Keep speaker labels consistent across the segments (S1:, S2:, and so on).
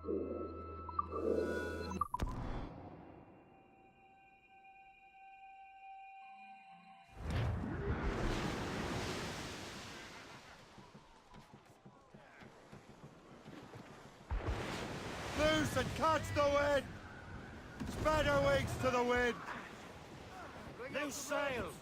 S1: Loose and catch the wind! Spread your wings to the wind!
S2: Loose sails!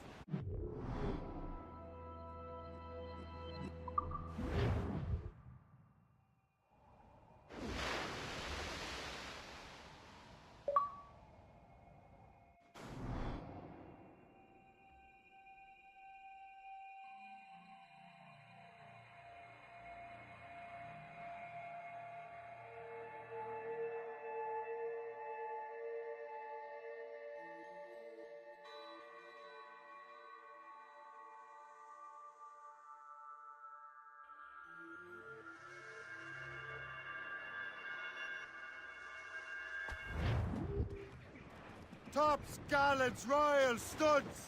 S1: Tops, gallants, royals, studs!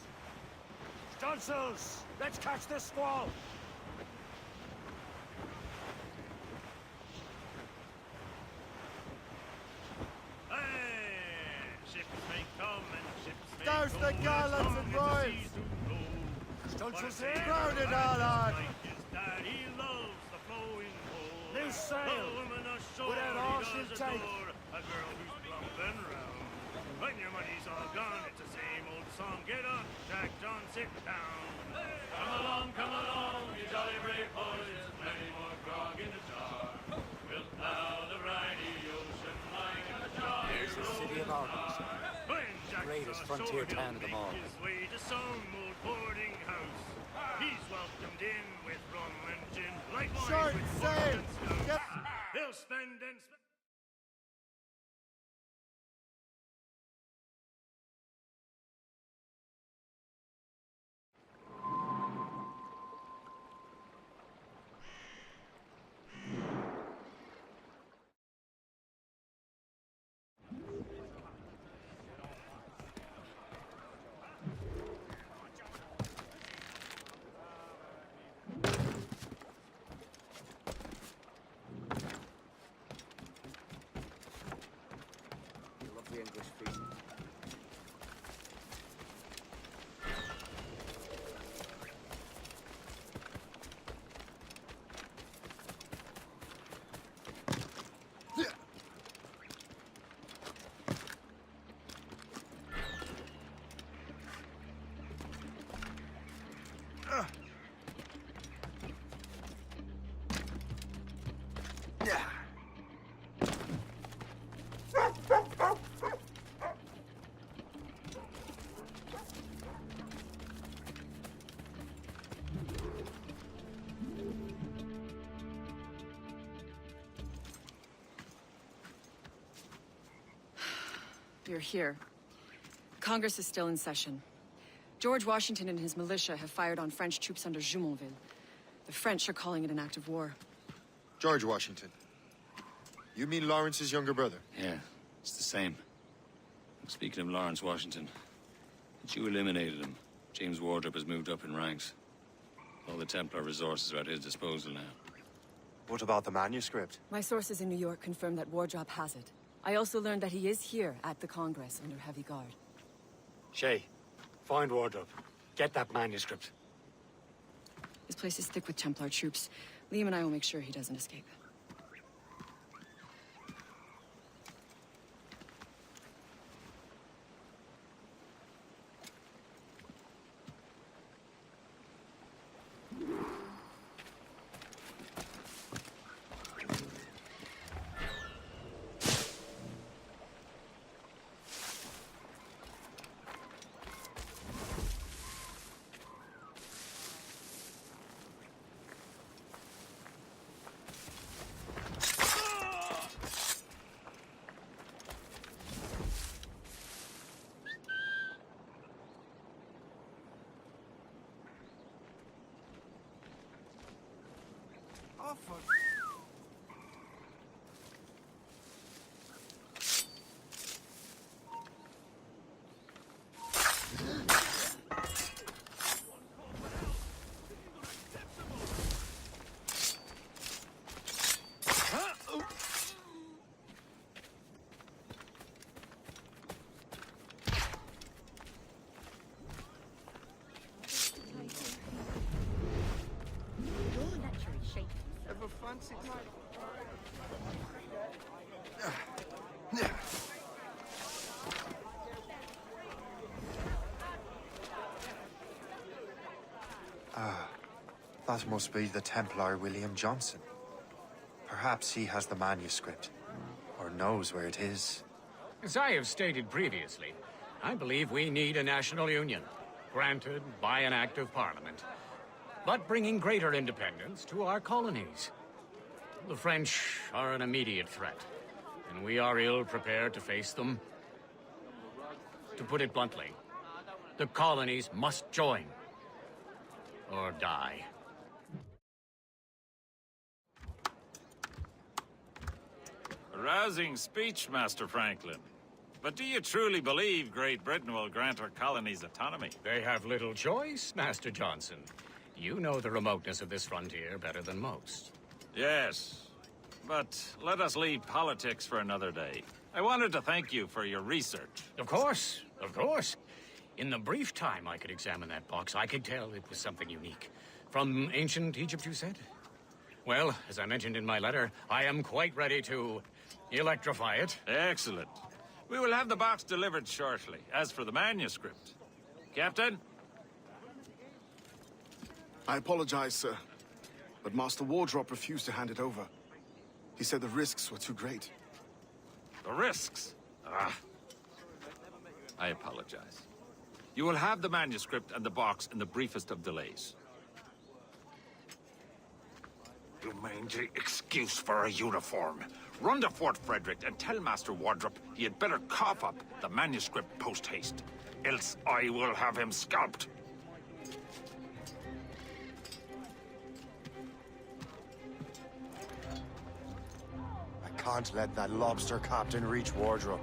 S2: Stunsails! Let's catch this squall!
S3: Hey! Ships may come and ships may
S1: Douse
S3: go.
S1: the gallants
S3: as long
S1: and
S3: as the
S1: royals.
S3: seas do blow.
S2: Stunsails
S3: What a
S2: in!
S1: Crowded all on!
S3: like is that he loves the flowing pole.
S2: Loose sail!
S3: A woman ashore
S2: Without all
S3: he
S2: she'll
S3: does
S2: take.
S3: adore. A girl who's plump and round. When your money's all gone, it's the same old song. Get up, Jack John, sit down. Come along, you jolly brave boys. There's plenty more grog in the jar. We'll plow the briny ocean like a jar.
S4: Here's the city of Arkansas.
S3: When Jack
S4: Greatest
S3: saw
S4: frontier
S3: shore,
S4: town
S3: he'll
S4: of them
S3: make
S4: all.
S3: his way to some old boarding house. He's welcomed in with rum and gin, like boys
S1: Short
S3: with
S1: sail!
S3: forks and snout.
S1: Get
S3: He'll spend and spend.
S4: Love the English feet.
S5: You're here. Congress is still in session. George Washington and his militia have fired on French troops under Jumonville. The French are calling it an act of war.
S1: George Washington. You mean Lawrence's younger brother?
S6: Yeah, it's the same. Speaking of Lawrence Washington, but you eliminated him. James Wardrop has moved up in ranks. All the Templar resources are at his disposal now.
S7: What about the manuscript?
S5: My sources in New York confirm that Wardrop has it. I also learned that he is here at the Congress under heavy guard.
S2: Shay, find Wardrop. Get that manuscript.
S5: This place is thick with Templar troops. Liam and I will make sure he doesn't escape.
S7: That must be the Templar William Johnson. Perhaps he has the manuscript, or knows where it is.
S8: As I have stated previously, I believe we need a national union, granted by an act of parliament, but bringing greater independence to our colonies. The French are an immediate threat, and we are ill prepared to face them. To put it bluntly, the colonies must join, or die.
S9: A rousing speech, Master Franklin. But do you truly believe Great Britain will grant our colonies autonomy?
S8: They have little choice, Master Johnson. You know the remoteness of this frontier better than most.
S9: Yes, but let us leave politics for another day. I wanted to thank you for your research.
S8: Of course, of course. In the brief time I could examine that box, I could tell it was something unique. From ancient Egypt, you said? Well, as I mentioned in my letter, I am quite ready to electrify it.
S9: Excellent. We will have the box delivered shortly. As for the manuscript... Captain?
S10: I apologize, sir, but Master Wardrop refused to hand it over. He said the risks were too great.
S9: The risks? Ah. I apologize. You will have the manuscript and the box in the briefest of delays. You mangy excuse for a uniform. Run to Fort Frederick and tell Master Wardrop he had better cough up the manuscript post-haste. Else I will have him scalped.
S7: I can't let that lobster captain reach Wardrobe.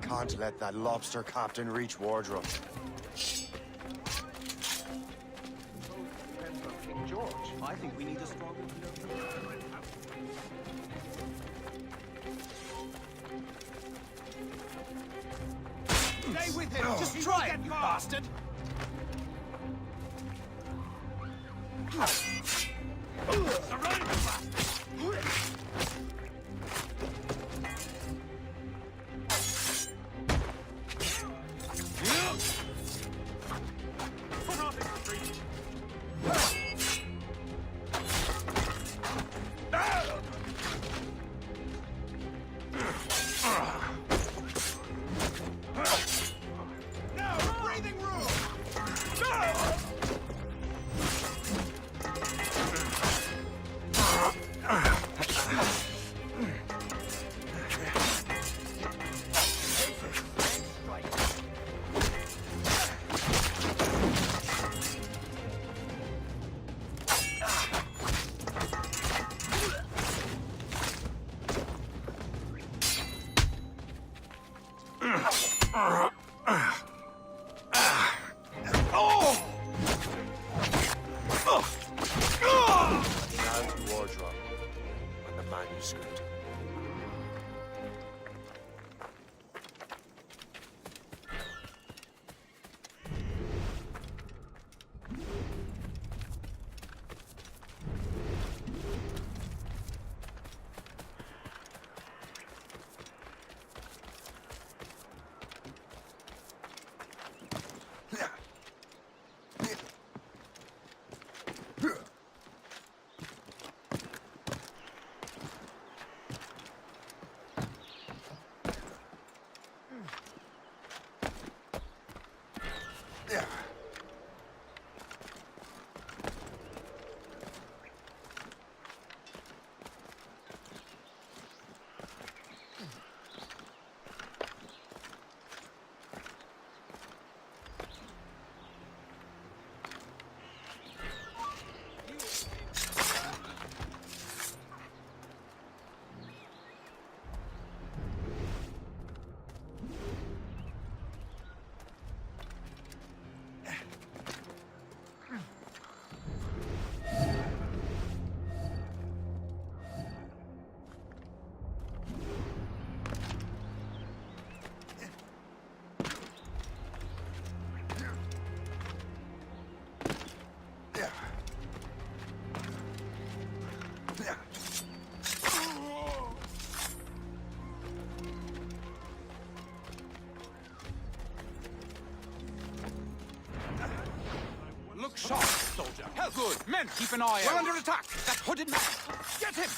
S7: I can't let that lobster captain reach Wardrobe.
S4: King George, I think we need a strong...
S1: Stay with him! Just try it, you bastard!
S9: Good. Men, keep an eye out. We're under attack. That hooded man. Get him!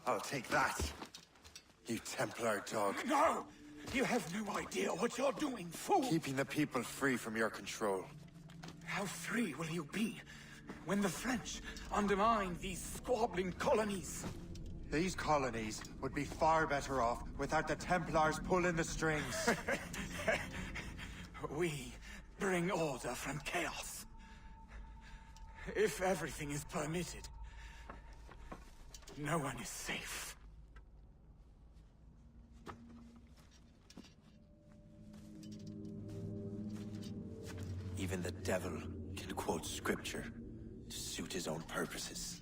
S1: I'll take that. You Templar dog.
S11: No! You have no idea what you're doing, fool!
S1: Keeping the people free from your control.
S11: How free will you be when the French undermine these squabbling colonies?
S1: These colonies would be far better off without the Templars pulling the strings.
S11: We bring order from chaos. If everything is permitted, no one is safe.
S1: Even the devil can quote scripture to suit his own purposes.